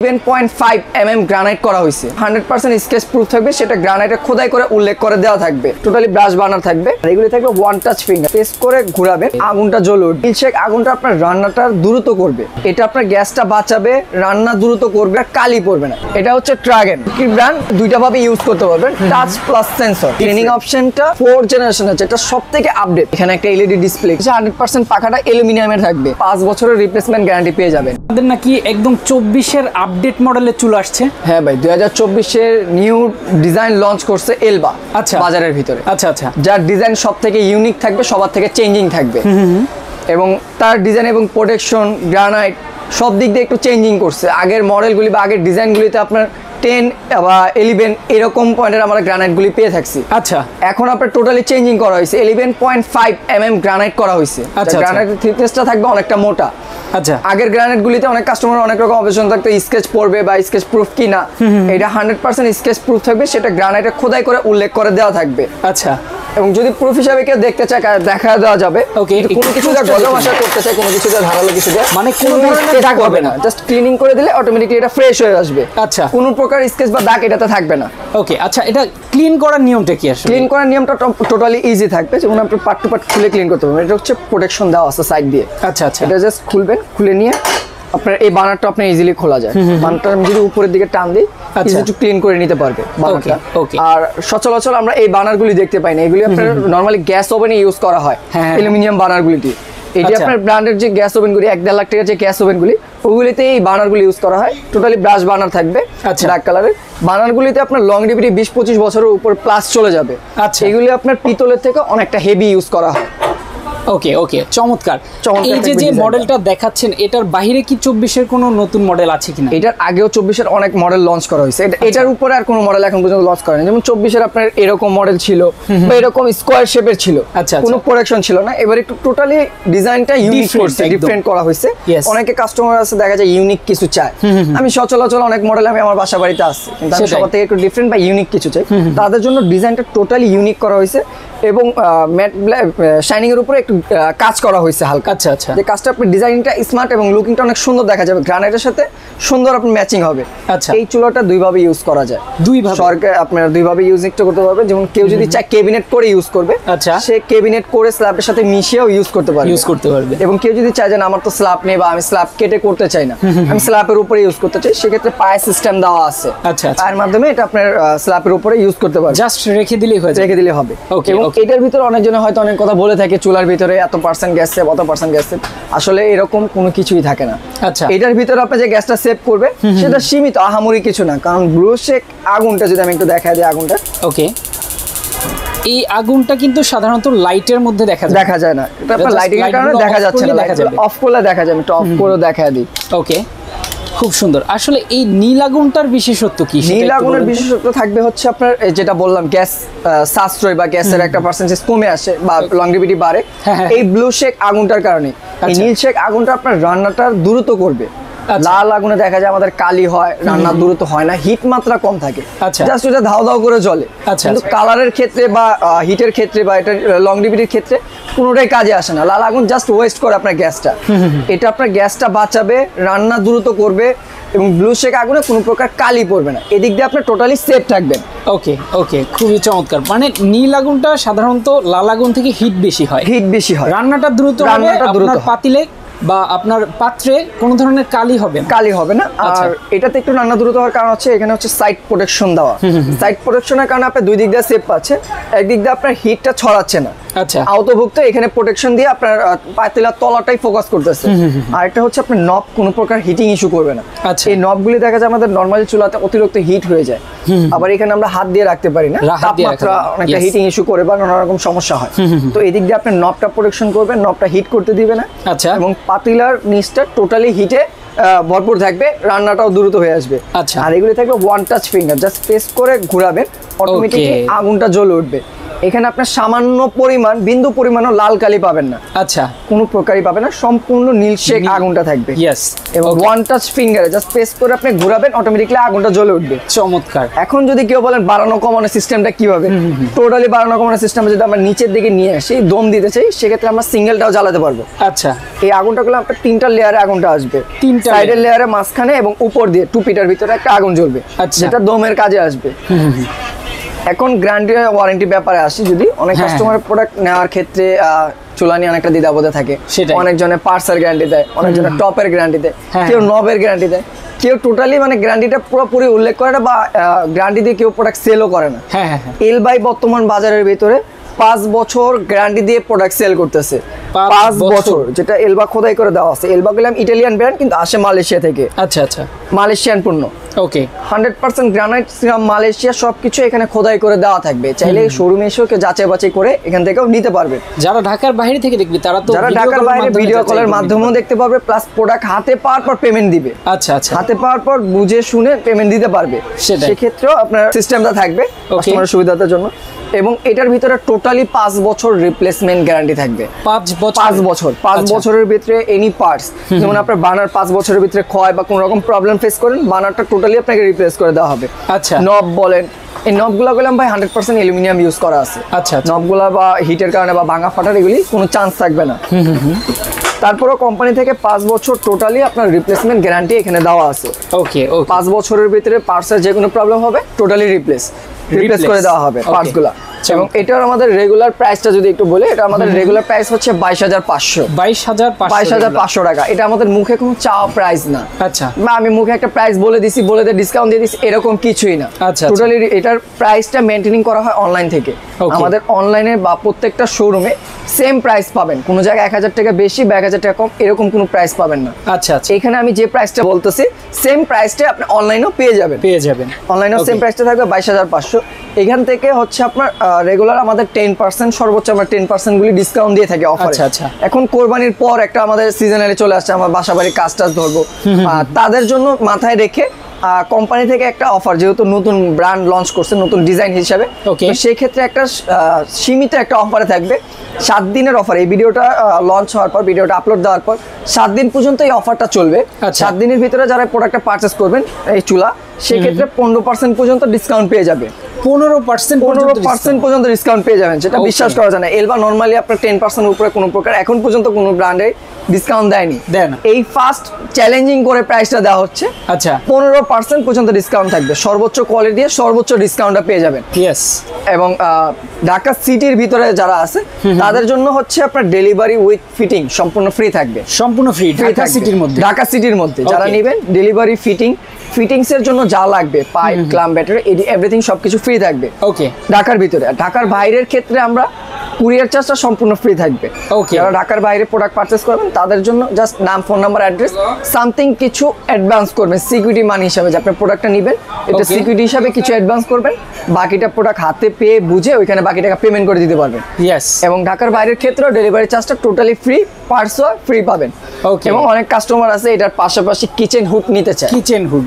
7.5 mm granite করা হয়েছে 100% sketch proof থাকবে সেটা গ্রানাইটে খোদাই করে উল্লেখ করে দেওয়া থাকবে টোটালি ব্রাশ বার্নার থাকবে আর এগুলি থাকবে ওয়ান টাচ ফিঙ্গার প্রেস করে ঘোরাবেন আগুনটা জ্বলে উঠবে মিল্কশেক আগুনটা আপনার রান্নাটা দ্রুত করবে এটা আপনার গ্যাসটা বাঁচাবে রান্না দ্রুত করবে আর কালি পড়বে না এটা হচ্ছে ট্রাগেন কি ব্র্যান্ড দুইটা ভাবে ইউজ করতে পারবেন টাচ প্লাস সেন্সর ক্লিনিং অপশনটা 4th জেনারেশন আছে এটা সবথেকে আপডেট এখানে একটা এলইডি ডিসপ্লে 100% পাখাটা অ্যালুমিনিয়ামের থাকবে 5 বছরের রিপ্লেসমেন্ট গ্যারান্টি পেয়ে যাবেন আমাদের নাকি একদম 24 এর আপডেট মডেলে চলে আসছে হ্যাঁ ভাই 2024 এর নিউ ডিজাইন লঞ্চ করছে এলবা আচ্ছা বাজারের ভিতরে আচ্ছা আচ্ছা যার ডিজাইন সবথেকে ইউনিক থাকবে সবার থেকে চেঞ্জিং থাকবে এবং তার ডিজাইন এবং প্রোটেকশন গ্রানাইট সব দিক দিয়ে একটু চেঞ্জিং করছে আগের মডেলগুলি বা আগের ডিজাইনগুলিতে আপনার 10 বা 11 এরকম পয়েন্টের আমরা গ্রানাইটগুলি পেয়ে থাকছি আচ্ছা এখন আপনার টোটালি চেঞ্জিং করা হয়েছে 11.5 mm গ্রানাইট করা হয়েছে আচ্ছা গ্রানাইটের থিকনেসটা থাকবে অনেকটা মোটা আচ্ছা আগের গ্রানাইটগুলিতে অনেক কাস্টমার অনেক রকম অপশন থাকতো স্কেচ পড়বে বা স্কেচ প্রুফ কিনা এটা 100% স্কেচ প্রুফ থাকবে সেটা গ্রানাইটে খোদাই করে উল্লেখ করে দেওয়া থাকবে আচ্ছা এবং যদি প্রুফ হিসাবে কেউ দেখতে চায় দেখা দেওয়া যাবে ওকে কোনো কিছু যা গজমাশা করতে চায় কোনো কিছু যা ধারালো কিছু দেয় মানে কোনো ধরনের দাগ হবে না জাস্ট ক্লিনিং করে দিলে অটোমেটিক্যালি এটা ফ্রেশ হয়ে আসবে আচ্ছা কোনো প্রকার স্কেচ বা দাগ এটাতে থাকবে না ওকে আচ্ছা এটা ক্লিন করার নিয়মটা কি আসলে ক্লিন করার নিয়মটা টোটালি ইজি থাকবে যেমন আপনি পার্ট টু পার্ট খুলে ক্লিন করতে পারবেন এটা হচ্ছে প্রোটেকশন দেওয়া আছে সাইড দিয়ে আচ্ছা আচ্ছা এটা জাস্ট খুলবেন খুলে নিয়ে আপনার এই বানারটা আপনি ইজিলি খোলা যায় বানারটা যদি উপরের দিকে টান দিই ইজি টু ক্লিন করে নিতে পারবে বানারটা আর সচরাচর আমরা এই বানারগুলি দেখতে পাই না এগুলি আপনার নরমালি গ্যাস ওভেনে ইউজ করা হয় অ্যালুমিনিয়াম বানারগুলিতে এটি আপনার ব্র্যান্ডের যে গ্যাস ওভেনগুলি 1.5 লাখ টাকার যে গ্যাস ওভেনগুলি ওগুলিতে এই বানারগুলি ইউজ করা হয় টোটালি ব্রাশ বানার থাকবে ব্ল্যাক কালারের বানারগুলিতে আপনার লংজিভিটি 20-25 বছরের উপর প্লাস চলে যাবে আচ্ছা এগুলি আপনার পিতলের থেকে অনেকটা হেভি ইউজ করা হয় ওকে ওকে চমৎকার এই যে মডেলটা দেখাচ্ছেন এটার বাইরে কি 24 এর কোনো নতুন মডেল আছে কিনা এটার আগেও 24 এর অনেক মডেল লঞ্চ করা হয়েছে এটার উপরে আর কোনো মডেল এখন পর্যন্ত লঞ্চ করেনি যেমন 24 এর আপনার এরকম মডেল ছিল বা এরকম স্কয়ার শেপের ছিল কোনো প্রোডাকশন ছিল না এবার একটু টোটালি ডিজাইনটা ইউনিক করছে ডিফারেন্ট করা হয়েছে অনেকে কাস্টমার আছে দেখা যায় ইউনিক কিছু চায় আমি সচরাচর অনেক মডেল আমি আমার বাসা বাড়িতে আছে কিন্তু আমি সবার থেকে একটু ডিফারেন্ট বা ইউনিক কিছু চাই তাদের জন্য ডিজাইনটা টোটালি ইউনিক করা হয়েছে এবং ম্যাট শাইনিং এর উপরে একটু কাজ করা হয়েছে হালকা আচ্ছা আচ্ছা যে কাজটা আপনি ডিজাইনটা স্মার্ট এবং লুকিংটা অনেক সুন্দর দেখা যাবে গ্রানাইটের সাথে সুন্দর আপনি ম্যাচিং হবে আচ্ছা এই চুলাটা দুই ভাবে ইউজ করা যায় দুই ভাবে সরকার আপনারা দুই ভাবে ইউজ করতে পারবে যেমন কেউ যদি চায় ক্যাবিনেট করে ইউজ করবে আচ্ছা সে ক্যাবিনেট করে স্ল্যাবের সাথে মিশিয়েও ইউজ করতে পারবে এবং কেউ যদি চায় যে আমার তো স্ল্যাব নেই বা আমি স্ল্যাব কেটে করতে চাই না আমি স্ল্যাবের উপরে ইউজ করতে চাই সেক্ষেত্রে পায়ে সিস্টেম দেওয়া আছে আচ্ছা পায়ের মাধ্যমে এটা আপনার স্ল্যাবের উপরে ইউজ করতে পারবে জাস্ট রেখে দিলেই হবে এবং এটার ভিতরে অনেকজন হয়তো অনেক কথা বলে থাকে চুলার ভিতরে এত পার্সেন্ট গ্যাস সেভ অত পার্সেন্ট গ্যাস সেভ আসলে এরকম কোনো কিছুই থাকে না আচ্ছা এটার ভিতরে আপনি যে গ্যাসটা সেভ করবে সেটা সীমিত আহামরি কিছু না কারণ ব্লুশেক আগুনটা যদি আমি একটু দেখাই দিই আগুনটা ওকে এই আগুনটা কিন্তু সাধারণত লাইটের মধ্যে দেখা যায় না এটা আপনার লাইটিং এর কারণে দেখা যাচ্ছে না অফ করলে দেখা যাবে একটু অফ করে দেখায় দিই ওকে খুব সুন্দর আসলে এই নীল আগুনটার বিশেষত্ব কি নীল আগুনের বিশেষত্ব থাকবে হচ্ছে আপনার যেটা বললাম গ্যাস সাশ্রয় বা গ্যাসের একটা পার্সেন্টেজ কমে আসে বা লংজিভিটি বাড়ে এই ব্লু শেক আগুনটার কারণে এই নীল শেক আগুনটা আপনার রান্নাটা দ্রুত করবে লাল আগুনে দেখা যায় আমাদের কালি হয় রান্না দ্রুত হয় না হিট মাত্রা কম থাকে জাস্ট এটা ধাও ধাও করে জ্বলে কিন্তু কালারের ক্ষেত্রে বা হিটের ক্ষেত্রে বা এটা লংজিভিটির ক্ষেত্রে কোনোটাই কাজে আসে না লাল আগুন জাস্ট ওয়েস্ট করে আপনার গ্যাসটা এটা আপনার গ্যাসটা বাঁচাবে রান্না দ্রুত করবে এবং ব্লু শেক আগুনে কোনো প্রকার কালি পড়বে না এদিক দিয়ে আপনি টোটালি সেফ থাকবেন ওকে ওকে খুবই চমৎকার মানে নীল আগুনটা সাধারণত লাল আগুন থেকে হিট বেশি হয় রান্নাটা দ্রুত হবে আপনার পাতিলে বা আপনার পাত্রে কোনো ধরনের কালি হবে না আর এটাতে একটু রান্না দ্রুত হওয়ার কারণ হচ্ছে এখানে হচ্ছে সাইড প্রোটেকশন দেওয়া সাইড প্রোটেকশনের কারণে আপনি দুই দিক দিয়ে সেফ পাচ্ছেন একদিক দিয়ে আপনার হিটটা ছড়াচ্ছে না আচ্ছা আওতভুক্ত এখানে প্রোটেকশন দিয়ে আপনার পাতিলার তলাটাই ফোকাস করতেছে আর এটা হচ্ছে আপনার নব কোনো প্রকার হিটিং ইস্যু করবে না এই নবগুলি দেখা যায় আমাদের নরমালি চুলাতে অতিরিক্ত হিট হয়ে যায় আবার এখানে আমরা হাত দিয়ে রাখতে পারি না তাপমাত্রা অনেকটা হিটিং ইস্যু করে বা নানা রকম সমস্যা হয় তো এদিক দিয়ে আপনি নবটা প্রোটেকশন করবেন নবটা হিট করতে দিবে না আচ্ছা এবং পাতিলার নিচটা টোটালি হিটে ভরপুর থাকবে রান্নাটাও দ্রুত হয়ে আসবে আচ্ছা আর এগুলি থাকবে one touch finger just press করে ঘোরাবেন অটোমেটিক্যালি আগুনটা জ্বলে উঠবে এখানে আপনার সামান্য পরিমাণ, বিন্দু পরিমাণও লাল কালি পাবেন না। আচ্ছা, কোনো প্রকারই পাবেন না, সম্পূর্ণ নীলশেক আগুনটা থাকবে। ইয়েস, এবং ওয়ান টাচ ফিঙ্গারে জাস্ট প্রেস করে আপনি ঘোরাবেন, অটোমেটিক্যালি আগুনটা জ্বলে উঠবে। চমৎকার। এখন যদি কেউ বলেন বাড়ানো কমানো সিস্টেমটা কিভাবে, টোটালি বাড়ানো কমানো সিস্টেম যদি আমরা নিচের দিকে নিয়ে আসি, দম দিতে চাই, সেক্ষেত্রে আমরা সিঙ্গেলটাও জ্বালাতে পারবো। আচ্ছা, এই আগুনটা করলে আপনার 3টা লেয়ারে আগুনটা আসবে, 3টা সাইডের লেয়ারে, মাঝখানে এবং উপর দিয়ে 2 ফিটের ভিতরে একটা আগুন জ্বলবে, যেটা দমের কাজে আসবে। এখন গ্যারান্টি ওয়ারেন্টি ব্যাপারে আসি, যদি অনেক কাস্টমার প্রোডাক্ট নেওয়ার ক্ষেত্রে চুলা নিয়ে অনেকটা দ্বিধাবোধে থাকে। অনেকজনের পার্টসের গ্যারান্টি দেয়, অনেকজনের টপের গ্যারান্টি দেয়, কেউ নবের গ্যারান্টি দেয়, কেউ টোটালি মানে গ্যারান্টিটা পুরোপুরি উল্লেখ করে না, বা গ্যারান্টি দিয়ে কেউ প্রোডাক্ট সেলও করে না। এলবাই বর্তমান বাজারের ভিতরে 5 বছর গ্যারান্টি দিয়ে প্রোডাক্ট সেল করতেছে। 5 বছর, যেটা এলবা খোদাই করে দেওয়া আছে। এলবা গুলো ইটালিয়ান ব্র্যান্ড, কিন্তু আসে মালয়েশিয়া থেকে। আচ্ছা আচ্ছা, মালয়েশিয়ান পণ্য। ওকে, 100% গ্রানাইট সিরাম মালয়েশিয়া, সবকিছু এখানে খোদাই করে দেওয়া থাকবে। চাইলে শোরুমে এসেও যাচাই বাছাই করে এখান থেকেও নিতে পারবে। যারা ঢাকার বাইরে থেকে দেখবে, তারা তো যারা ঢাকার বাইরে ভিডিও কলের মাধ্যমেও দেখতে পারবে, প্লাস প্রোডাক্ট হাতে পাওয়ার পর পেমেন্ট দিবে। আচ্ছা আচ্ছা, হাতে পাওয়ার পর বুঝে শুনে পেমেন্ট দিতে পারবে। সেক্ষেত্রেও আপনার সিস্টেমটা থাকবে কাস্টমারের সুবিধার জন্য। এবং এটার ভিতরে টোটালি 5 বছর রিপ্লেসমেন্ট গ্যারান্টি থাকবে। 5 বছরের ভিতরে এনি পার্টস, যেমন আপনার বার্নার 5 বছরের ভিতরে ক্ষয় বা কোনো রকম প্রবলেম ফেস করেন, বার্নারটা টোটালি আপনাকে রিপ্লেস করে দেওয়া হবে। আচ্ছা, নব বলেন, এই নবগুলো গেলাম ভাই 100% অ্যালুমিনিয়াম ইউজ করা আছে। আচ্ছা, নবগুলা বা হিটের কারণে বা ভাঙা ফাটার এগুলি কোনো চান্স থাকবে না। তারপরও কোম্পানি থেকে 5 বছর টোটালি আপনার রিপ্লেসমেন্ট গ্যারান্টি এখানে দেওয়া আছে। ওকে, 5 বছরের ভিতরে পার্টসের যে কোনো প্রবলেম হবে টোটালি রিপ্লেস করে দেওয়া হবে পার্টসগুলো। এবং এটার আমাদের রেগুলার প্রাইসটা যদি একটু বলি, এটা আমাদের রেগুলার প্রাইস হচ্ছে 22,500 টাকা। এটা আমাদের মুখে কোনো চাওয়া প্রাইস না। আচ্ছা, বা আমি মুখে একটা প্রাইস বলে দিছি, বলে দিয়ে ডিসকাউন্ট দিয়ে দিছি, এরকম কিছুই না। টোটালি এটার প্রাইসটা মেইনটেইনিং করা হয় অনলাইন থেকে। আমাদের অনলাইনে বা প্রত্যেকটা শোরুমে সেম প্রাইস পাবেন, কোনো জায়গায় 1000 টাকা বেশি বা 1000 টাকা কম, এরকম কোনো প্রাইস পাবেন না। আচ্ছা, এখানে আমি যে প্রাইসটা বলতেছি সেম প্রাইসটা আপনি অনলাইনেও পেয়ে যাবেন। অনলাইনেও সেম প্রাইসটা থাকবে 22,500। এখান থেকে হচ্ছে আপনার রেগুলার আমাদের 10%, সর্বোচ্চ আমরা 10% গুলি ডিসকাউন্ট দিয়ে থাকি অফারে। এখন কোরবানির পর একটা আমাদের সিজনালে চলে আসছে, আমার বাসাবাড়ি কাজ টাজ ধরবো, তাদের জন্য মাথায় রেখে কোম্পানি থেকে একটা অফার, যেহেতু নতুন ব্র্যান্ড লঞ্চ করছে নতুন ডিজাইন হিসাবে, সেই ক্ষেত্রে একটা সীমিত একটা অফারে থাকবে। 7 দিনের অফার। এই ভিডিওটা লঞ্চ হওয়ার পর, ভিডিওটা আপলোড দেওয়ার পর 7 দিন পর্যন্ত এই অফারটা চলবে। 7 দিনের ভিতরে যারা প্রোডাক্টটা পারচেস করবেন এই চুলা, সেক্ষেত্রে 15% পর্যন্ত ডিসকাউন্ট পেয়ে যাবে। 15% পর্যন্ত ডিসকাউন্ট পেয়ে যাবেন, যেটা বিশ্বাস করা যায় না। এলবা নরমালি আপনার 10% উপরে কোনো প্রকার এখন পর্যন্ত কোনো ব্র্যান্ডে ডিসকাউন্ট দেয়নি। এই ফার্স্ট চ্যালেঞ্জিং করে প্রাইসটা দেওয়া হচ্ছে। আচ্ছা, 15% পর্যন্ত ডিসকাউন্ট থাকবে, সর্বোচ্চ কোয়ালিটি দিয়ে সর্বোচ্চ ডিসকাউন্টটা পেয়ে যাবেন। এবং ঢাকা সিটির ভিতরে যারা আছে তাদের জন্য হচ্ছে আপনার ডেলিভারি উইথ ফিটিং সম্পূর্ণ ফ্রি থাকবে। সম্পূর্ণ ফ্রি ঢাকা সিটির মধ্যে যারা নেবেন, ডেলিভারি ফিটিংস এর জন্য যা লাগবে, পাইপ, ক্লাম, ব্যাটারি, এভরিথিং সবকিছু ফ্রি থাকবে। ওকে, ঢাকার ভিতরে। ঢাকার বাইরের ক্ষেত্রে আমরা কুরিয়ার চার্জটা সম্পূর্ণ ফ্রি থাকবে। যারা ঢাকার বাইরে প্রোডাক্ট পারচেস করবেন তাদের জন্য জাস্ট নাম, ফোন নাম্বার, অ্যাড্রেস, সামথিং কিছু অ্যাডভান্স করবেন সিকিউরিটি মানি হিসাবে, যে আপনি প্রোডাক্টটা নেবেন এটা সিকিউরিটি হিসাবে কিছু অ্যাডভান্স করবেন, বাকিটা প্রোডাক্ট হাতে পেয়ে বুঝে ওইখানে বাকি টাকা পেমেন্ট করে দিতে পারবেন। এবং ঢাকার বাইরের ক্ষেত্রেও ডেলিভারি চার্জটা টোটালি ফ্রি, পার্টসও ফ্রি পাবেন। এবং অনেক কাস্টমার আছে এটার পাশাপাশি কিচেন হুড নিতে চায়। কিচেন হুড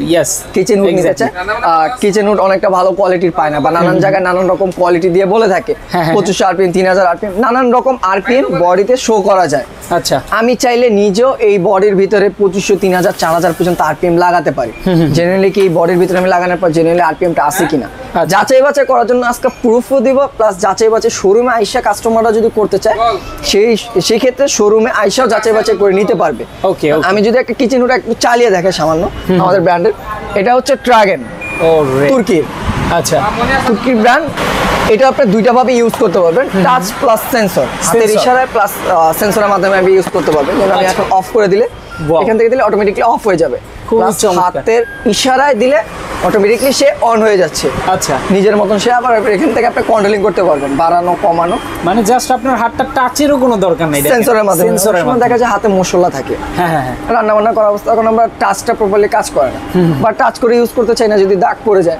নিতে চায়। কিচেন হুড অনেকটা ভালো কোয়ালিটির পায় না, বা নানান জায়গায় নানান রকম কোয়ালিটি দিয়ে বলে থাকে 2500 আরপিএম, 3000 আরপিএম, নানান রকম আরপিএম বডিতে শো করা যায়। আচ্ছা, আমি চাইলে নিজেও এই বডির ভিতরে 2500, 3000, 4000 পর্যন্ত আরপিএম লাগাতে পারি। জেনারেলি কি এই বডির ভিতরে আমি লাগানোর পর জেনারেলি আরপিএমটা আছে কিনা যাচাই বাছাই করার জন্য আজকে প্রুফও দিব, প্লাস যাচাই বাছাই শোরুমে আইসা কাস্টমাররা যদি করতে চায় সেই ক্ষেত্রে শোরুমে আইসাও যাচাই বাছাই করে নিতে পারবে। আমি যদি একটা কিচেন হুড একটু চালিয়ে দেখে সামান্য, আমাদের ব্র্যান্ডের, এটা হচ্ছে ট্রাগেন, তুর্কির। আচ্ছা, তুর্কির ব্র্যান্ড। এটা আপনি দুইটা ভাবে ইউজ করতে পারবেন, টাচ প্লাস সেন্সর, হাতের ইশারায় প্লাস সেন্সরের মাধ্যমে আপনি ইউজ করতে পারবেন। যেমন আমি এখন অফ করে দিলে, এখান থেকে দিলে অটোমেটিকলি অফ হয়ে যাবে, হাতের ইশারায় দিলে অটোমেটিকলি সে অন হয়ে যাচ্ছে। আচ্ছা, নিজের মতন সে আবার এখান থেকে আপনি কন্ট্রোলিং করতে পারবেন, বাড়ানো কমানো, মানে জাস্ট আপনার হাতটা টাচেরও কোনো দরকার নেই, সেন্সরের মাধ্যমে। দেখা যায় হাতে মশলা থাকে, রান্না বান্না করার অবস্থা, এখন আমরা টাচটা প্রপারলি কাজ করে না, বা টাচ করে ইউজ করতে চাই না, যদি দাগ পড়ে যায়,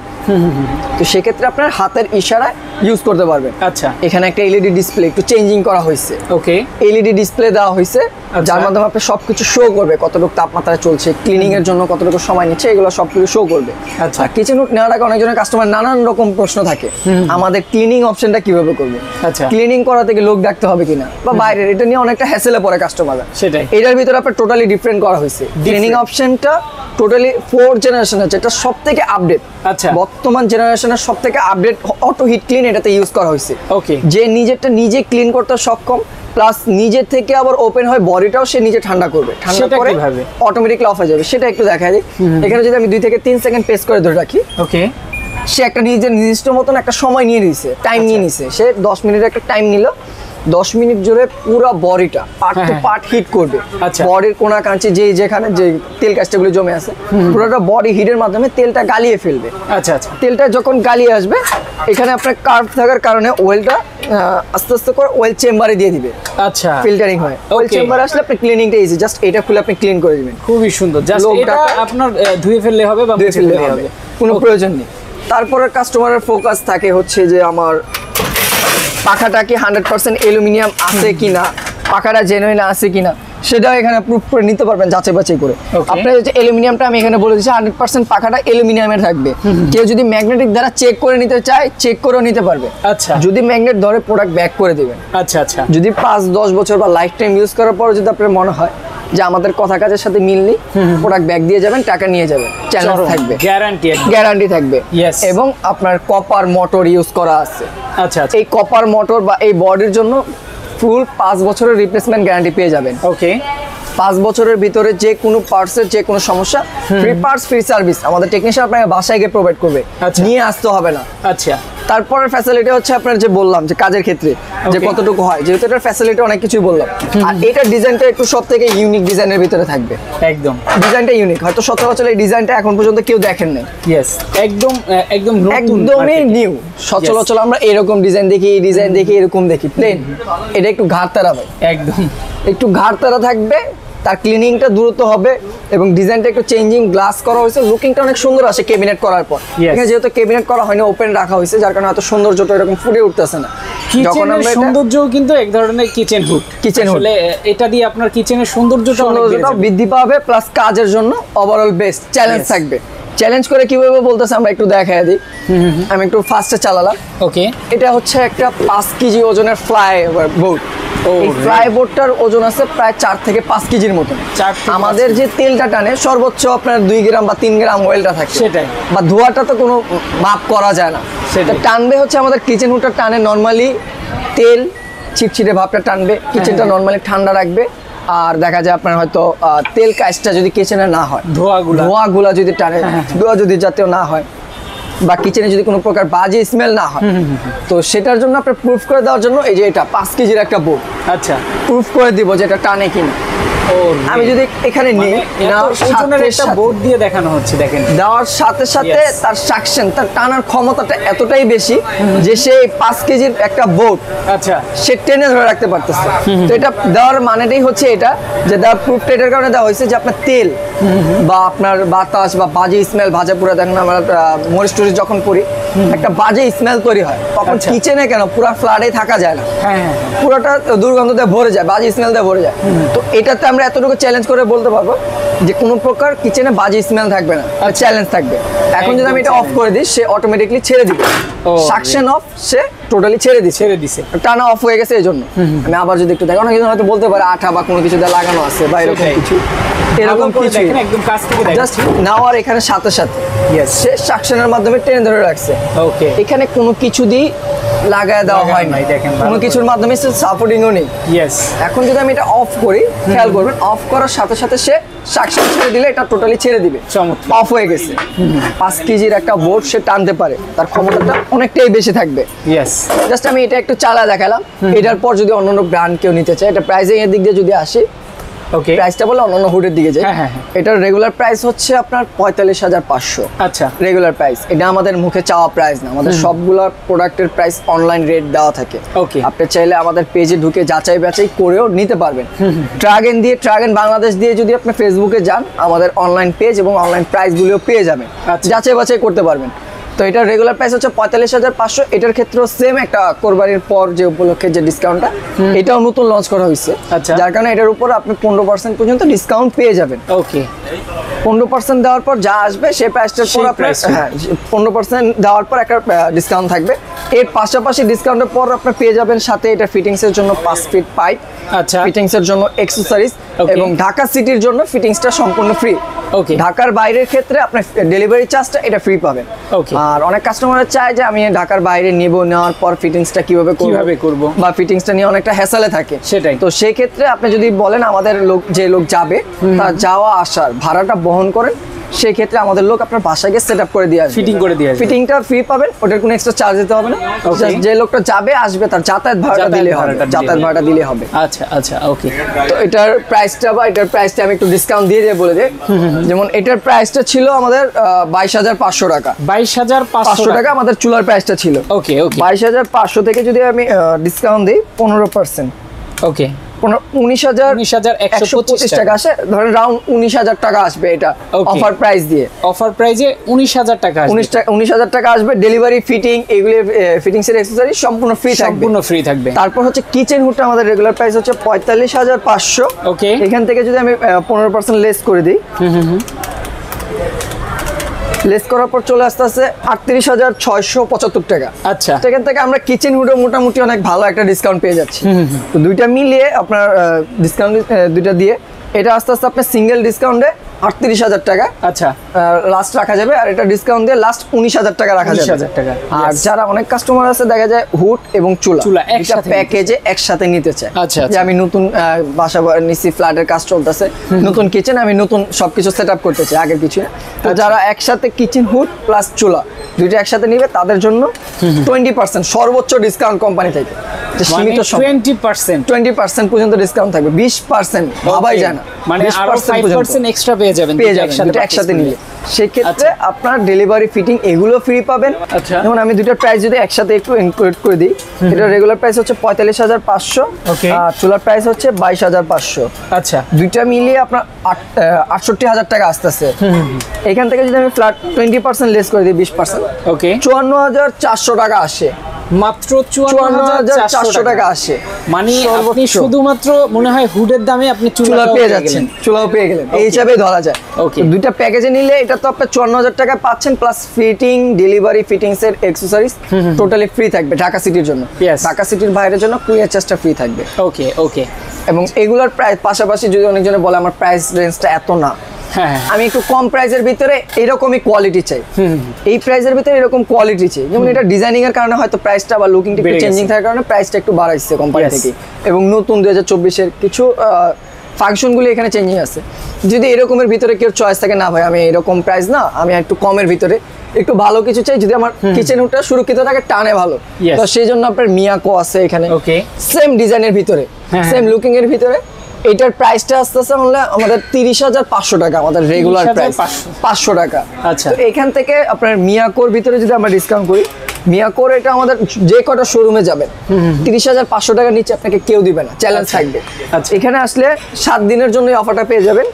তো সেক্ষেত্রে আপনার হাতের ইশারায় ইউজ করতে পারবেন। আচ্ছা, এখানে একটা এলইডি ডিসপ্লে একটু চেঞ্জিং করা হয়েছে। ওকে, এলইডি ডিসপ্লে দেওয়া হয়েছে, যার মাধ্যমে আপনি সবকিছু শো করবে, কতটুকু তাপমাত্রা চলছে, ক্লিনিং এর জন্য কতটুকু সময় নিচ্ছে, এগুলো সবকিছু শো করবে। আচ্ছা, কিচেন হুড নেওয়ার আগে অনেকজনের কাস্টমার নানান রকম প্রশ্ন থাকে, আমাদের ক্লিনিং অপশনটা কিভাবে করবে, আচ্ছা, ক্লিনিং করা থেকে লোক ডাকতে হবে কিনা বা বাইরের, এটা নিয়ে অনেকটা হ্যাসেলে পড়ে কাস্টমাররা। সেটাই, এটার ভিতরে আপনার টোটালি ডিফারেন্ট করা হয়েছে। ক্লিনিং অপশনটা টোটালি 4th জেনারেশন আছে, এটা সবথেকে আপডেট। আচ্ছা, বর্তমান জেনারেশনের সবথেকে আপডেট অটো হিট ক্লিন এটাতে ইউজ করা হয়েছে। ওকে, যে নিজেরটা নিজে ক্লিন করতে সক্ষম, প্লাস নিজের থেকে আবার ওপেন হয় বডিটাও সে নিজে ঠান্ডা করবে, ঠান্ডা করে অটোমেটিকলি অফ হয়ে যাবে। সেটা একটু দেখা যায়। এখানে যদি আমি 2 থেকে 3 সেকেন্ড প্রেস করে ধরে রাখি, ওকে, সে একটা নিজের নির্দিষ্ট মতন একটা সময় নিয়ে নিছে, টাইম নিয়ে নিছে। সে 10 মিনিটের একটা টাইম নিল, 10 মিনিট জুড়ে পুরো বডিটা পার্ট টু পার্ট হিট করবে। বডির কোনা কাঁচে যেখানে যে তেল কাজটাগুলো জমে আছে, পুরোটা বডি হিটের মাধ্যমে তেলটা গালিয়ে ফেলবে। আচ্ছা আচ্ছা, তেলটা যখন গালিয়ে আসবে, এখানে আপনার কার্ভ থাকার কারণে অয়েলটা আস্তে আস্তে করে অয়েল চেম্বারে দিয়ে দিবে। আচ্ছা, ফিল্টারিং হয়, অয়েল চেম্বারে আসলে আপনি ক্লিনিংটা ইজি, জাস্ট এটা খুলে আপনি ক্লিন করে দিবেন। খুবই সুন্দর। জাস্ট এটা আপনার ধুয়ে ফেললে হবে বা মুছে ফেললে হবে, কোনো প্রয়োজন নেই। তারপরে কাস্টমারের ফোকাস থাকে হচ্ছে যে আমার পাখাটা কি 100% অ্যালুমিনিয়াম আছে কিনা, পাখাটা জেনুইন আছে কিনা, সেটাও এখানে প্রুফ করে নিতে পারবেন যাচাই বাছাই করে। আপনার যে অ্যালুমিনিয়ামটা আমি এখানে বলে দিচ্ছি 100% পাখাটা অ্যালুমিনিয়ামের থাকবে। কেউ যদি ম্যাগনেটিক দ্বারা চেক করে নিতে চায়, চেক করেও নিতে পারবে। আচ্ছা, যদি ম্যাগনেট ধরে প্রোডাক্ট ব্যাক করে দিবেন। আচ্ছা আচ্ছা, যদি 5-10 বছর বা লাইফ টাইম ইউজ করার পর যদি আপনার মনে হয় যে আমাদের কথা কাজের সাথে মিলনি, প্রোডাক্ট ব্যাক দিয়ে যাবেন, টাকা নিয়ে যাবেন, চ্যালেঞ্জ থাকবে, গ্যারান্টি থাকবে। এবং আপনার কপার মোটর ইউজ করা আছে। আচ্ছা, এই কপার মোটর বা এই বডির জন্য ফুল 5 বছরের রিপ্লেসমেন্ট গ্যারান্টি পেয়ে যাবেন। ওকে, 5 বছরের ভিতরে যে কোনো পার্টসের যে কোনো সমস্যা, ফ্রি পার্টস ফ্রি সার্ভিস আমাদের টেকনিশিয়ান আপনাকে বাসায় গিয়ে প্রোভাইড করবে, নিয়ে আসতে হবে না। আচ্ছা, তারপরের ফ্যাসিলিটি হচ্ছে আপনার যে বললাম যে কাজের ক্ষেত্রে যে কতটুকু হয়, যেহেতু এটার ফ্যাসিলিটি অনেক কিছুই বললাম, আর এটার ডিজাইনটা একটু সব থেকে ইউনিক ডিজাইনের ভিতরে থাকবে। একদম ডিজাইনটা ইউনিক, হয়তো সচরাচর এই ডিজাইনটা এখন পর্যন্ত কেউ দেখেন নাই। ইয়েস, একদম একদম একদমই নিউ। সচরাচর আমরা এরকম ডিজাইন দেখি, এই ডিজাইন দেখি, এরকম দেখি প্লেন। এটা একটু ঘাড়তারা ভাই, একদম একটু ঘাড়তারা থাকবে, তার ক্লিনিংটা দ্রুত হবে এবং ডিজাইনটা একটু চেঞ্জিং গ্লাস করা হয়েছে, লুকিংটা অনেক সুন্দর আসে ক্যাবিনেট করার পর। এখানে যেহেতু ক্যাবিনেট করা হয়নি, ওপেন রাখা হয়েছে, যার কারণে এত সৌন্দর্যটা এরকম ফুটে উঠতেছে না। যখন আমরা সৌন্দর্যও কিন্তু এক ধরনের কিচেন হুড, আসলে এটা দিয়ে আপনার কিচেনের সৌন্দর্যটা বৃদ্ধি পাবে, প্লাস কাজের জন্য ওভারঅল বেস্ট চ্যালেঞ্জ থাকবে। চ্যালেঞ্জ করে কিভাবে বলতেছে আমরা একটু দেখাই দিই। আমি একটু ফাস্টে চালালাম। ওকে, এটা হচ্ছে একটা 5 কেজি ওজনের ফ্লাই বোর্ড। এই ফ্লাই বোর্ডটার ওজন আছে প্রায় 4 থেকে 5 কেজির মতো। আমাদের যে তেলটা টানে সর্বোচ্চ আপনার 2 গ্রাম বা 3 গ্রাম অয়েলটা থাকে, সেটাই, বা ধোয়াটা তো কোনো মাপ করা যায় না। সেটা টানবে হচ্ছে আমাদের কিচেন হুডটা টানে নর্মালি তেল ছিটছিটে ভাবটা টানবে, কিচেনটা নর্মালি ঠান্ডা রাখবে। আর দেখা যায় আপনার হয়তো তেল কাজটা যদি কিচেনে না হয়, ধোঁয়াগুলা যদি টানে, ধোঁয়া যদি জাতীয় না হয়, বা কিচেনে যদি কোনো প্রকার বাজে স্মেল না হয়, তো সেটার জন্য আপনার প্রুফ করে দেওয়ার জন্য এই যে এটা 5 কেজির একটা বোর্ড। আচ্ছা, প্রুফ করে দিব যে এটা টানে কিনা। আমি যদি এখানে নিই, একটা বোর্ড দিয়ে দেখানো হচ্ছে, দেখেন দেওয়ার সাথে সাথে তার সাকশন, তার টানার ক্ষমতাটা এতটাই বেশি যে সে 5 কেজির একটা বোর্ড আচ্ছা সে টেনে ধরে রাখতে পারতেছে। তো এটা দেওয়ার মানেটাই হচ্ছে এটা, যে দেওয়ার প্রুফটা এটার কারণে দেওয়া হয়েছে যে আপনার তেল বা আপনার বাতাস বা বাজে স্মেল, ভাজা পুরা দেখেন আমরা মরিচ টরিচ যখন করি একটা বাজে স্মেল তৈরি হয়, তখন কিচেনে কেন পুরা ফ্ল্যাটে থাকা যায় না, পুরোটা দুর্গন্ধতে ভরে যায়, বাজে স্মেল দিয়ে ভরে যায়। তো এটাতে আমরা এতটুকু চ্যালেঞ্জ করে বলতে পারবো যে কোনো প্রকার কিচেনে বাজে স্মেল থাকবে না, চ্যালেঞ্জ থাকবে। এখন যদি আমি এটা অফ করে দিই, সে অটোমেটিকলি ছেড়ে দিবে, সাকশন অফ, সে টোটালি ছেড়ে দিছে, টানা অফ হয়ে গেছে। এই জন্য আমি আবার যদি একটু দেখো, অনেক কিছু হয়তো বলতে পারে আঠা বা কোনো কিছু দিয়ে লাগানো আছে বা এরকম কিছু, এরকম কিছু একদম কাছ থেকে জাস্ট নেওয়ার এখানে সাথে সাথে সে সাকশনের মাধ্যমে টেনে ধরে রাখছে। ওকে, এখানে কোনো কিছু দিয়ে লাগায় দেওয়া হয় না, কোনো কিছুর মাধ্যমে সাপোর্টিংও নেই। এখন যদি আমি এটা অফ করি, খেয়াল করবেন অফ করার সাথে সাথে সে সাকশন ছেড়ে দিলে এটা টোটালি ছেড়ে দিবে, অফ হয়ে গেছে। 5 কেজির একটা বোর্ড সে টানতে পারে, তার ক্ষমতাটা অনেকটাই বেশি থাকবে। জাস্ট আমি এটা একটু চালা দেখালাম। এটার পর যদি অন্যান্য ব্র্যান্ড কেউ নিতে চায়, এটা প্রাইসিং এর দিক দিয়ে যদি আসি, ওকে, প্রাইসটা বলে অন্যান্য হুডের দিকে যায়। এটার রেগুলার প্রাইস হচ্ছে আপনার 45,500। আচ্ছা, রেগুলার প্রাইস। এটা আমাদের মুখে চাওয়া প্রাইস না, আমাদের সবগুলো প্রোডাক্টের প্রাইস অনলাইন রেট দেওয়া থাকে। ওকে, আপনি চাইলে আমাদের পেজে ঢুকে যাচাই বাছাই করেও নিতে পারবেন। ট্রাগেন বাংলাদেশ দিয়ে যদি আপনি ফেসবুকে যান, আমাদের অনলাইন পেজ এবং অনলাইন প্রাইসগুলোও পেয়ে যাবেন, যাচাই বাছাই করতে পারবেন। তো এটার রেগুলার প্রাইস হচ্ছে 45,500। এটার ক্ষেত্রেও সেম একটা কোরবানির পর যে উপলক্ষে যে ডিসকাউন্টটা, এটাও নতুন লঞ্চ করা হয়েছে, যার কারণে এটার উপর আপনি 15% পর্যন্ত ডিসকাউন্ট পেয়ে যাবেন। ওকে, 15% দেওয়ার পর যা আসবে সেই প্রাইসটার পর আপনার 15% দেওয়ার পর একটা ডিসকাউন্ট থাকবে। এর পাশাপাশি ডিসকাউন্টের পর আপনি পেয়ে যাবেন সাথে এটা ফিটিংসের জন্য 5 ফিট পাইপ, আচ্ছা, ফিটিংসের জন্য অ্যাকসেসরিজ, এবং ঢাকা সিটির জন্য ফিটিংসটা সম্পূর্ণ ফ্রি। ওকে, ঢাকার বাইরের ক্ষেত্রে আপনি ডেলিভারি চার্জটা এটা ফ্রি পাবেন। ওকে, আর অনেক কাস্টমাররা চায় যে আমি ঢাকার বাইরে নেওয়ার পর ফিটিংসটা কিভাবে করব বা ফিটিংসটা নিয়ে অনেকটা হ্যাসেলে থাকে, সেটাই। তো সেই ক্ষেত্রে আপনি যদি বলেন আমাদের যে লোক যাবে তার যাওয়া আসার ভাড়াটা বহন করেন, সেই ক্ষেত্রে আমাদের লোক আপনার বাসায় গিয়ে সেটআপ করে দিয়ে আসবে, ফিটিং করে দিয়ে আসবে। ফিটিংটা ফ্রি পাবেন, ওটার কোনো এক্সট্রা চার্জ দিতে হবে না। যে লোকটা যাবে আসবে তার যাতায়াত ভাড়াটা দিলে হবে। আচ্ছা আচ্ছা, ওকে। তো এটার প্রাইসটা আমি একটু ডিসকাউন্ট দিয়ে বলে দিই। যেমন এটার প্রাইসটা ছিল আমাদের 22,500 টাকা। 22,500 টাকা আমাদের চুলার প্রাইসটা ছিল। ওকে ওকে, 22,500 থেকে যদি আমি ডিসকাউন্ট দিই 15%, ওকে, 19,125 টাকা আসে, ধরেন রাউন্ড 19,000 টাকা আসবে এটা অফার প্রাইস দিয়ে। অফার প্রাইসে 19,000 টাকা আসবে। 19,000 টাকা আসবে। ডেলিভারি, ফিটিং, এগুলো ফিটিংস এর অ্যাকসেসরিজ সম্পূর্ণ ফ্রি থাকবে। তারপর হচ্ছে কিচেন হুডটা আমাদের রেগুলার প্রাইস হচ্ছে 45,500। ওকে, এখান থেকে যদি আমি 15% লেস করে দিই, লেস করার পর চলে আসতে 38,675 টাকা। আচ্ছা, সেখান থেকে আমরা কিচেন হুডে মোটামুটি অনেক ভালো একটা ডিসকাউন্ট পেয়ে যাচ্ছি। তো দুইটা মিলিয়ে আপনার ডিসকাউন্ট দুইটা দিয়ে এটা আস্তে আস্তে আপনার সিঙ্গেল ডিসকাউন্টে 38,000 টাকা আচ্ছা লাস্ট রাখা যাবে, আর এটা ডিসকাউন্ট দিয়ে লাস্ট 19,000 টাকা রাখা যাবে। 19,000 টাকা। আর যারা অনেক কাস্টমার আছে দেখা যায় হুড এবং চুলা একসাথে প্যাকেজে একসাথে নিতে চায়। আচ্ছা, যে আমি নতুন বাসা নিচ্ছি, ফ্ল্যাটের কাজ চলতেছে, নতুন কিচেন, আমি নতুন সবকিছু সেট আপ করতে চাই, আগের কিছু না। তো যারা একসাথে কিচেন হুড প্লাস চুলা দুইটা একসাথে নিবে তাদের জন্য 20% সর্বোচ্চ ডিসকাউন্ট কোম্পানি থেকে, সীমিত 20% পর্যন্ত ডিসকাউন্ট থাকবে। 20% ভাবাই যায় না, মানে আরো 5% এক্সট্রা পেয়ে যাবেন একসাথে নিলে। সেই ক্ষেত্রে আপনার ডেলিভারি, ফিটিং এগুলো ফ্রি পাবেন। যেমন আমি দুইটার প্রাইস যদি একসাথে একটু ইনক্লুড করে দিই, এটা রেগুলার প্রাইস হচ্ছে 45,500, আর চুলার প্রাইস হচ্ছে 22,500। আচ্ছা, দুইটা মিলিয়ে আপনার 68,000 টাকা আসতেছে। এখান থেকে যদি আমি ফ্ল্যাট 20% লেস করে দিই 20%, ওকে, 54,400 টাকা আসে। মাত্র 54,400 টাকা আসে। মানে আপনি শুধুমাত্র মনে হয় হুডের দামে আপনি চুলা পেয়ে যাচ্ছেন, চুলাও পেয়ে গেলেন, এই হিসাবে ধরা যায়। ওকে, দুইটা প্যাকেজে নিলে এটা তো আপনি 54,000 টাকা পাচ্ছেন, প্লাস ফিটিং, ডেলিভারি, ফিটিংস এর অ্যাকসেসরিজ টোটালি ফ্রি থাকবে ঢাকা সিটির জন্য। ঢাকা সিটির বাইরের জন্য কুরিয়ার চার্জটা ফ্রি থাকবে। ওকে ওকে, এবং এগুলোর প্রাইস পাশাপাশি যদি অনেকজনে বলে আমার প্রাইস রেঞ্জটা এত না, আমি একটু কম প্রাইসের ভিতরে এরকমই কোয়ালিটি চাই, এই প্রাইসের ভিতরে এরকম কোয়ালিটি চাই। যেমন এটা ডিজাইনিং এর কারণে হয়তো প্রাইসটা বা লুকিংটা একটু চেঞ্জিং থাকার কারণে প্রাইসটা একটু বাড়াইছে কোম্পানি থেকে, এবং নতুন 2024 এর কিছু ফাংশনগুলো এখানে চেঞ্জিং আছে। যদি এরকমের ভিতরে কেউ চয়েস থাকে, না ভাই আমি এরকম প্রাইস না, আমি একটু কমের ভিতরে একটু ভালো কিছু চাই, যদি আমার কিচেন হুডটা সুরক্ষিত থাকে, টানে ভালো, তো সেই জন্য আপনার মিয়াকো আছে এখানে, সেম ডিজাইনের ভিতরে, সেম লুকিং এর ভিতরে। এটার প্রাইসটা আসতেছে আমাদের 30,500 টাকা, আমাদের রেগুলার প্রাইস 500 টাকা। আচ্ছা, তো এখান থেকে আপনার মিয়াকোর ভিতরে যদি আমরা ডিসকাউন্ট করি, মিয়াকোর এটা আমাদের যে কটা শোরুমে যাবে 30,500 টাকার নিচে আপনাকে কেউ দিবে না, চ্যালেঞ্জ থাকবে। এখানে আসলে 7 দিনের জন্য এই অফারটা পেয়ে যাবেন।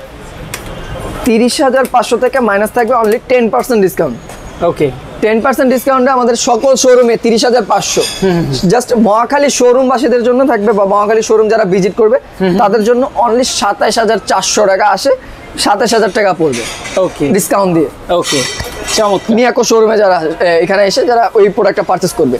30,500 থেকে মাইনাস থাকবে অনলি 10% ডিসকাউন্ট। ওকে, 10% ডিসকাউন্টে আমাদের সকল শোরুমে 30,500। জাস্ট মহাখালী শোরুমবাসীদের জন্য থাকবে, বা মহাখালী শোরুম যারা ভিজিট করবে তাদের জন্য অনলি 27,400 টাকা আসে, 27,000 টাকা পড়বে ওকে ডিসকাউন্ট দিয়ে। ওকে, চমৎকার। মিয়াকো শোরুমে যারা এখানে এসে যারা ওই প্রোডাক্টটা পারচেজ করবে,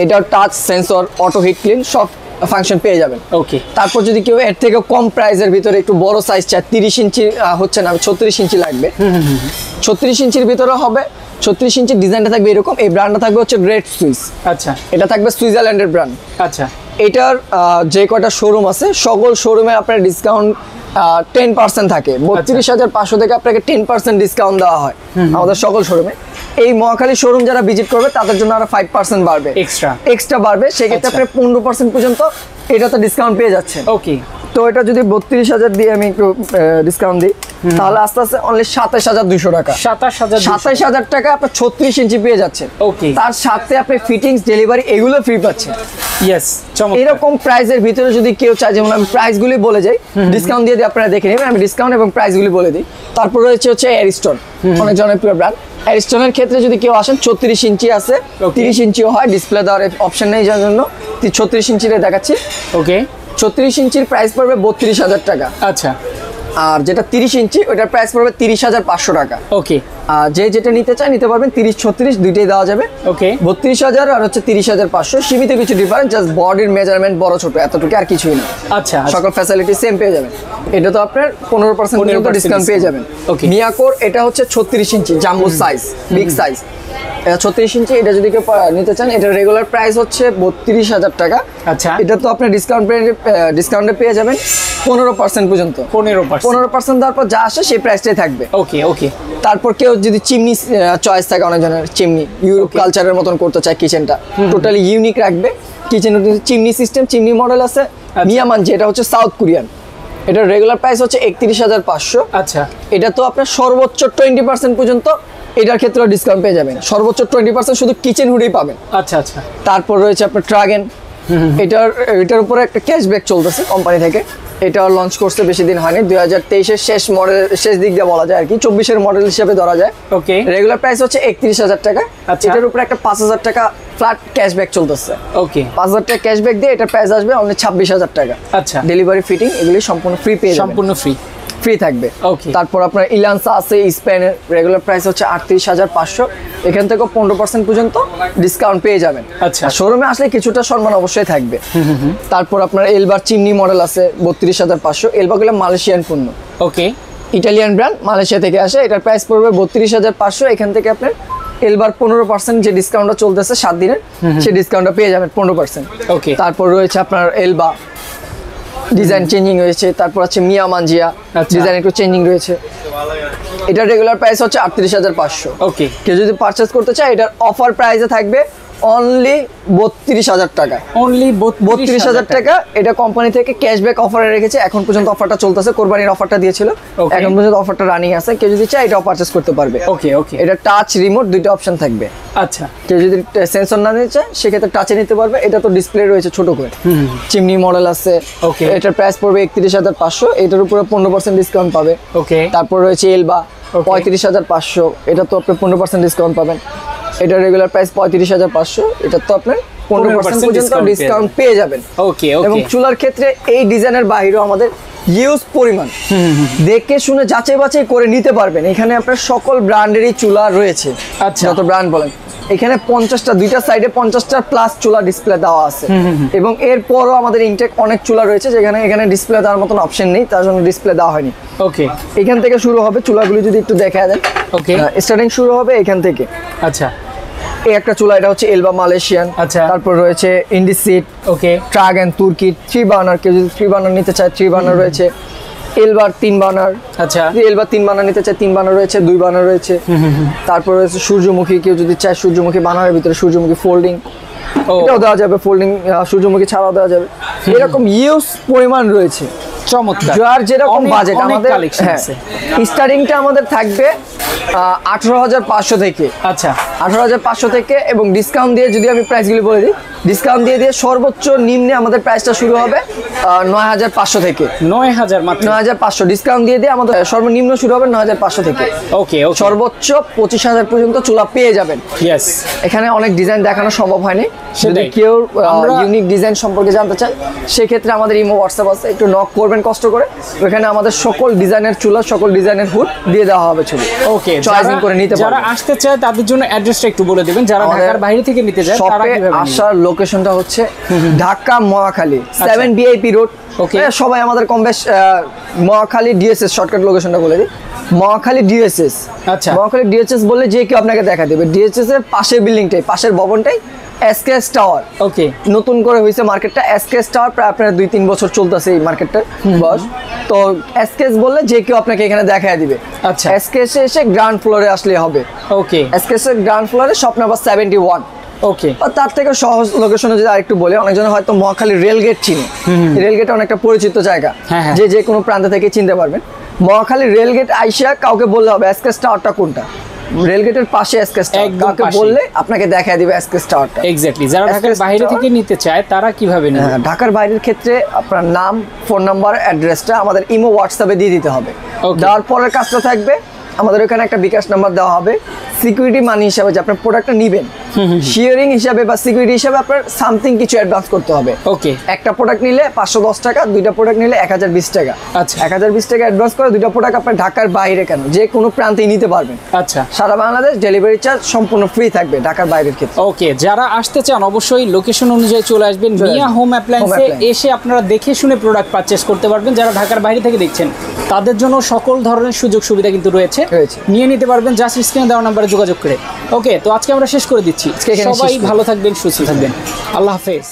এটার touch sensor, auto hit clean সব ফাংশন পেয়ে যাবেন। ওকে, তারপর যদি কেউ এর থেকে কম প্রাইসের ভিতরে একটু বড় সাইজ চায়, 30 ইঞ্চি হচ্ছে না, 36 ইঞ্চি লাগবে, 36 ইঞ্চির ভিতরে হবে। 36 ইঞ্চি ডিজাইনটা থাকবে এরকম, এই ব্র্যান্ডটা থাকবে হচ্ছে গ্রেট সুইস। আচ্ছা, এটা থাকবে সুইজারল্যান্ডের ব্র্যান্ড। আচ্ছা, এটার যে কটা শোরুম আছে সকল শোরুমে আপনার ডিসকাউন্ট 10% থাকে। 32,500 থেকে আপনাকে 10% ডিসকাউন্ট দেওয়া হয় আমাদের সকল শোরুমে। এই মহাখালী শোরুম যারা ভিজিট করবে তাদের জন্য আরো 5% বাড়বে, এক্সট্রা বাড়বে। সেক্ষেত্রে আপনি 15% পর্যন্ত এটাতে ডিসকাউন্ট পেয়ে যাচ্ছেন। ওকে, তো এটা যদি 32,000 দিয়ে আমি একটু ডিসকাউন্ট দিই, তাহলে আস্তে আস্তে অনলি 27,200 টাকা। 27,000 টাকা আপনি 36 ইঞ্চি পেয়ে যাচ্ছেন। ওকে, তার সাথে আপনি ফিটিংস, ডেলিভারি এগুলো ফ্রি পাচ্ছেন। ইয়েস, এরকম প্রাইসের ভিতরে যদি কেউ চায়, যেমন আমি প্রাইসগুলি বলে যাই, ডিসকাউন্ট দিয়ে আপনারা দেখে নেবেন, আমি ডিসকাউন্ট এবং প্রাইসগুলি বলে দিই। তারপর রয়েছে হচ্ছে অ্যারিস্টন, অনেক জনপ্রিয় ব্র্যান্ড। অ্যারিস্টনের ক্ষেত্রে যদি কেউ আসেন 34 ইঞ্চি আছে, 30 ইঞ্চিও হয়, ডিসপ্লে দেওয়ার অপশন নেই যার জন্য 36 ইঞ্চিতে দেখাচ্ছি। ওকে, 36 ইঞ্চির প্রাইস পড়বে 32,000 টাকা। আচ্ছা, আর যেটা 30 ইঞ্চি ওটার প্রাইস পড়বে 30,500 টাকা। ওকে, আর যেটা নিতে চায় নিতে পারবেন, 30-36 দুইটাই দেওয়া যাবে। ওকে, 32,000 আর হচ্ছে 30,500, সীমিত কিছু ডিফারেন্স, জাস্ট বডির মেজারমেন্ট বড় ছোট এতটুকু, আর কিছুই না। আচ্ছা, সকল ফ্যাসিলিটি সেম পেয়ে যাবেন। এটা তো আপনার 15% পর্যন্ত ডিসকাউন্ট পেয়ে যাবেন। ওকে, মিয়াকোর এটা হচ্ছে 36 ইঞ্চি জাম্বো সাইজ, বিগ সাইজ। 36 ইঞ্চি এটা যদি কেউ নিতে চান, এটা রেগুলার প্রাইস হচ্ছে 32,000 টাকা। আচ্ছা, এটা তো আপনার ডিসকাউন্টে পেয়ে যাবেন 15% পর্যন্ত। 15% দেওয়ার পর যা আসে সেই প্রাইসটাই থাকবে। ওকে, ওকে। তারপর কেউ যদি চিমনি চয়েস থাকে, অনেক জনের চিমনি ইউরোপ কালচারের মতন করতে চায়, কিচেনটা টোটালি ইউনিক রাখবে, kitchen chimney system, chimney model আছে মিয়ামানজি, এটা হচ্ছে সাউথ কোরিয়ান। এটার রেগুলার প্রাইস হচ্ছে 31,500। আচ্ছা, এটা তো আপনার সর্বোচ্চ 20% পর্যন্ত এটার ক্ষেত্রে ডিসকাউন্ট পেয়ে যাবেন, সর্বোচ্চ 20% শুধু কিচেন হুডেই পাবেন। আচ্ছা, আচ্ছা। তারপর রয়েছে আপনার ট্রাগেন, এটার উপরে একটা ক্যাশব্যাক চলতেছে কোম্পানি থেকে, এটা লঞ্চ করছে বেশি দিন হয়নি, 2023-এর শেষ মডেল, শেষ দিক দিয়ে বলা যায় আর কি, 24-এর মডেল হিসেবে ধরা যায়। ওকে, রেগুলার প্রাইস হচ্ছে 31,000 টাকা। আচ্ছা, এটার উপরে একটা 5,000 টাকা ফ্ল্যাট ক্যাশব্যাক চলতেছে। ওকে, 5,000 টাকা ক্যাশব্যাক দিয়ে এটার প্রাইস আসবে অনলি 26,000 টাকা। আচ্ছা, ডেলিভারি ফিটিং এগুলি সম্পূর্ণ ফ্রি পেয়ে যাবেন, সম্পূর্ণ ফ্রি থাকবে। ওকে, তারপর আপনার ইলান্সা আছে স্পেনের, রেগুলার প্রাইস হচ্ছে 38,500, এখান থেকে 15% পর্যন্ত ডিসকাউন্ট পেয়ে যাবেন। আচ্ছা, শোরুমে আসলে কিছুটা সম্মান অবশ্যই থাকবে। তারপর আপনার এলবার চিমনি মডেল আছে 32,500, এলবাগুলো মালয়েশিয়ান পণ্য। ওকে, ইটালিয়ান ব্র্যান্ড, মালয়েশিয়া থেকে আসে, এটার প্রাইস পড়বে 32,500। এখান থেকে আপনার এলবার 15% যে ডিসকাউন্টটা চলতেছে 7 দিনের, সেই ডিসকাউন্টটা পেয়ে যাবেন 15%। ওকে, তারপর রয়েছে আপনার এলবা, ডিজাইন চেঞ্জিং হয়েছে। তারপর আছে মিয়া মানজিয়া, ডিজাইন একটু চেঞ্জিং রয়েছে। এটা রেগুলার প্রাইস হচ্ছে 38,500। ওকে, কেউ যদি পারচেজ করতে চায়, এটার অফার প্রাইসে থাকবে অনলি 32,000 টাকা। অনলি 32,000 টাকা। এটা কোম্পানি থেকে ক্যাশব্যাক অফারে রেখেছে, এখন পর্যন্ত অফারটা চলতেছে, কোরবানির অফারটা দিয়েছিল, এখন পর্যন্ত অফারটা রানিং আছে। কেউ যদি চায় এটাও পারচেজ করতে পারবে। ওকে, ওকে। এটা টাচ রিমোট দুইটা অপশন থাকবে। আচ্ছা, কেউ যদি সেন্সর না নিতে চায় সেক্ষেত্রে টাচে নিতে পারবে। এটা তো ডিসপ্লে রয়েছে ছোট করে। চিমনি মডেল আছে। ওকে, এটার প্রাইস পড়বে 31,500, এটার উপরে 15% ডিসকাউন্ট পাবে। ওকে, তারপর রয়েছে এলবা 35,500, এটা তো আপনি 15% ডিসকাউন্ট পাবেন। এটা রেগুলার প্রাইস 35,500, এটা তো আপনার 15% পর্যন্ত ডিসকাউন্ট পেয়ে যাবেন। ওকে, ওকে। এবং চুলার ক্ষেত্রে এই ডিজাইনের বাইরেও আমাদের ইউজ পরিমাণ দেখে শুনে যাচাই বাছাই করে নিতে পারবেন। এখানে আপনার সকল ব্র্যান্ডেরই চুলা রয়েছে। আচ্ছা, যত ব্র্যান্ড বলেন, এখানে 50টা, দুইটা সাইডে 50টা প্লাস চুলা ডিসপ্লে দেওয়া আছে। এবং এরপরও আমাদের ইনটেক অনেক চুলা রয়েছে যেখানে এখানে ডিসপ্লে দেওয়ার মতন অপশন নেই, তার জন্য ডিসপ্লে দেওয়া হয়নি। ওকে, এখান থেকে শুরু হবে চুলাগুলি, যদি একটু দেখা দেন। ওকে, স্টার্টিং শুরু হবে এখান থেকে। আচ্ছা, এই একটা চুলা, এটা হচ্ছে এলবা মালয়েশিয়ান। আচ্ছা, তারপর রয়েছে ইন্ডিসিট, ওকে, ট্রাগেন তুর্কি 3 বার্নার, কেউ যদি 3 বার্নার নিতে চায় 3 বার্নার রয়েছে। এলবার 3 বার্নার, আচ্ছা, এলবার 3 বার্নার নিতে চায় 3 বার্নার রয়েছে, 2 বার্নার রয়েছে। তারপর রয়েছে সূর্যমুখী, কেউ যদি চায় সূর্যমুখী বার্নারের ভিতরে সূর্যমুখী ফোল্ডিং, এটাও দেওয়া যাবে, ফোল্ডিং সূর্যমুখী ছাড়াও দেওয়া যাবে। এরকম ইউজ পরিমাণ রয়েছে। চমৎকার। যার যেরকম বাজেট, আমাদের স্টার্টিংটা আমাদের থাকবে 18,500 থেকে। আচ্ছা, 18,500 থেকে, এবং ডিসকাউন্ট দিয়ে যদি আমি প্রাইসগুলি বলে দিই, ডিসকাউন্ট দিয়ে সর্বোচ্চ নিম্নে আমাদের প্রাইসটা শুরু হবে 9,500 থেকে। 9,000 মাত্র? 9,500 ডিসকাউন্ট দিয়ে আমাদের সর্বনিম্ন শুরু হবে 9,500 থেকে। ওকে, সর্বোচ্চ 25,000 পর্যন্ত চুলা পেয়ে যাবেন। ইয়েস। এখানে অনেক ডিজাইন দেখানো সম্ভব হয়নি, যদি কেউ ইউনিক ডিজাইন সম্পর্কে জানতে চায় সেক্ষেত্রে আমাদের ইমো হোয়াটসঅ্যাপ আছে, একটু নক করবেন কষ্ট করে, ওখানে আমাদের সকল ডিজাইনের চুলা, সকল ডিজাইনের হুড দিয়ে দেওয়া হবে ছবি। ওকে, চয়েসিং করে নিতে পারবেন। যারা আসতে চায় তাদের জন্য অ্যাড্রেসটা একটু বলে দিবেন, যারা ঢাকার বাইরে থেকে নিতে চায় তারা কিভাবে আসার লোকেশনটা হচ্ছে ঢাকা মহাখালী 7 BIP রোড। ওকে, সবাই আমাদের কম বেশ মহাখালী ডিএসএস শর্টকাট লোকেশনটা বলে দিই, মহাখালী ডিএসএস। আচ্ছা, মহাখালী ডিএসএস বললে যে কেউ আপনাকে দেখা দেবে। ডিএসএস এর পাশের বিল্ডিংটাই, পাশের ভবনটাই এসকেএস টাওয়ার। ওকে, নতুন করে হয়েছে মার্কেটটা এসকেএস টাওয়ার, প্রায় আপনার 2-3 বছর চলতেছে এই মার্কেটটার বয়স। তো এসকেএস বললে যে কেউ আপনাকে এখানে দেখায় দিবে। আচ্ছা, এসকেএস এসে গ্রাউন্ড ফ্লোরে আসলে হবে। ওকে, এসকেএস এর গ্রাউন্ড ফ্লোরে শপ নাম্বার 71। ওকে, তার থেকে সহজ লোকেশনে যদি আরেকটু বলি, অনেকজন হয়তো মহাখালী রেলগেট চিনে, রেলগেট অনেকটা পরিচিত জায়গা, যে কোনো প্রান্ত থেকে চিনতে পারবেন। মহাখালী রেলগেট আইসা কাউকে বললে হবে এসকেএস টাওয়ারটা কোনটা, রেলগেটের পাশে এসকেএস টাওয়ার, কাউকে বললে আপনাকে দেখায় দিবে এসকেএস টাওয়ারটা। এক্স্যাক্টলি, যারা ঢাকার বাইরে থেকে নিতে চায় তারা কিভাবে নেবে? ঢাকার বাইরের ক্ষেত্রে আপনার নাম, ফোন নাম্বার, অ্যাড্রেসটা আমাদের ইমো হোয়াটসঅ্যাপে দিয়ে দিতে হবে। দেওয়ার পরের কাজটা থাকবে, আমাদের ওখানে একটা বিকাশ নাম্বার দেওয়া হবে, সিকিউরিটি মানি হিসাবে যে আপনার প্রোডাক্টটা নেবেন, শেয়ারিং হিসাবে বা সিকিউরিটি হিসাবে আপনার সামথিং কিছু অ্যাডভান্স করতে হবে। ওকে, একটা প্রোডাক্ট নিলে 510 টাকা, দুইটা প্রোডাক্ট নিলে 1020 টাকা। আচ্ছা, 1020 টাকা অ্যাডভান্স করে দুইটা প্রোডাক্ট আপনার ঢাকার বাইরে কেন যে কোনো প্রান্তেই নিতে পারবেন। আচ্ছা, সারা বাংলাদেশ ডেলিভারি চার্জ সম্পূর্ণ ফ্রি থাকবে ঢাকার বাইরের ক্ষেত্রে। ওকে, যারা আসতে চান অবশ্যই লোকেশন অনুযায়ী চলে আসবেন মিয়া হোম অ্যাপ্লায়েন্সে, এসে আপনারা দেখে শুনে প্রোডাক্ট পারচেজ করতে পারবেন। যারা ঢাকার বাইরে থেকে দেখছেন তাদের জন্য সকল ধরনের সুযোগ সুবিধা কিন্তু রয়েছে, নিয়ে নিতে পারবেন জাস্ট স্ক্রিনে দেওয়া নাম্বারে যোগাযোগ করে। ওকে, তো আজকে আমরা শেষ করে দিচ্ছি। সবাই ভালো থাকবেন, সুস্থ থাকবেন, আল্লাহ হাফেজ।